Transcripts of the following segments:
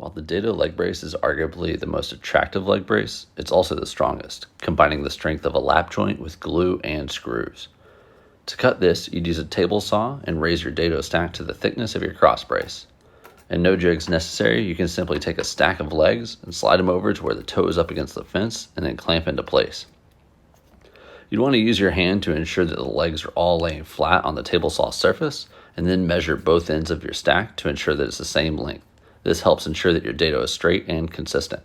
While the Dado Leg Brace is arguably the most attractive leg brace, it's also the strongest, combining the strength of a lap joint with glue and screws. To cut this, you'd use a table saw and raise your dado stack to the thickness of your cross brace. And no jigs necessary, you can simply take a stack of legs and slide them over to where the toe is up against the fence and then clamp into place. You'd want to use your hand to ensure that the legs are all laying flat on the table saw surface, and then measure both ends of your stack to ensure that it's the same length. This helps ensure that your dado is straight and consistent.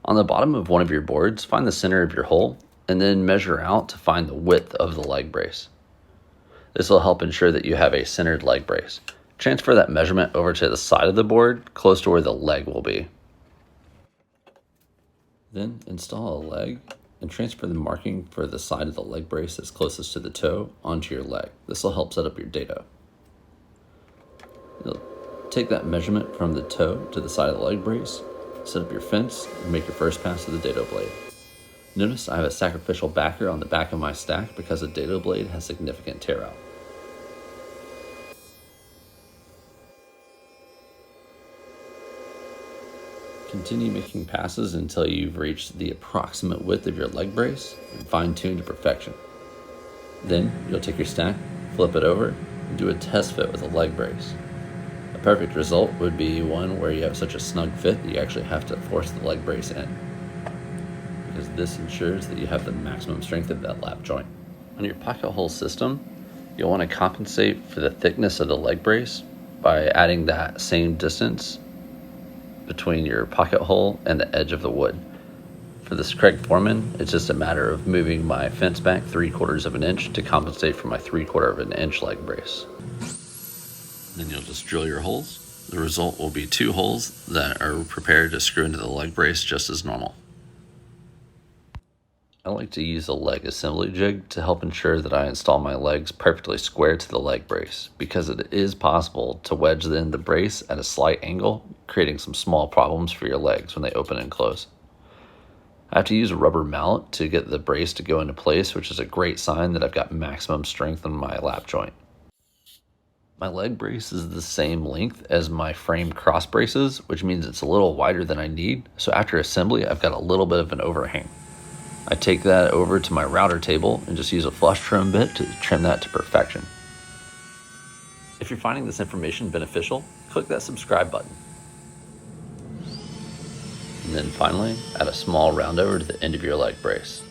On the bottom of one of your boards, find the center of your hole and then measure out to find the width of the leg brace. This will help ensure that you have a centered leg brace. Transfer that measurement over to the side of the board, close to where the leg will be. Then install a leg and transfer the marking for the side of the leg brace that's closest to the toe onto your leg. This will help set up your dado. You'll take that measurement from the toe to the side of the leg brace, set up your fence, and make your first pass to the dado blade. Notice I have a sacrificial backer on the back of my stack because the dado blade has significant tear out. Continue making passes until you've reached the approximate width of your leg brace and fine-tune to perfection. Then you'll take your stack, flip it over, and do a test fit with a leg brace. A perfect result would be one where you have such a snug fit that you actually have to force the leg brace in, because this ensures that you have the maximum strength of that lap joint. On your pocket hole system, you'll want to compensate for the thickness of the leg brace by adding that same distance between your pocket hole and the edge of the wood. For this Craig Foreman, it's just a matter of moving my fence back 3/4 of an inch to compensate for my 3/4 of an inch leg brace. Then you'll just drill your holes. The result will be 2 holes that are prepared to screw into the leg brace just as normal. I like to use a leg assembly jig to help ensure that I install my legs perfectly square to the leg brace, because it is possible to wedge in the brace at a slight angle, creating some small problems for your legs when they open and close. I have to use a rubber mallet to get the brace to go into place, which is a great sign that I've got maximum strength in my lap joint. My leg brace is the same length as my frame cross braces, which means it's a little wider than I need, so after assembly I've got a little bit of an overhang. I take that over to my router table and just use a flush trim bit to trim that to perfection. If you're finding this information beneficial, click that subscribe button. And then finally, add a small round over to the end of your leg brace.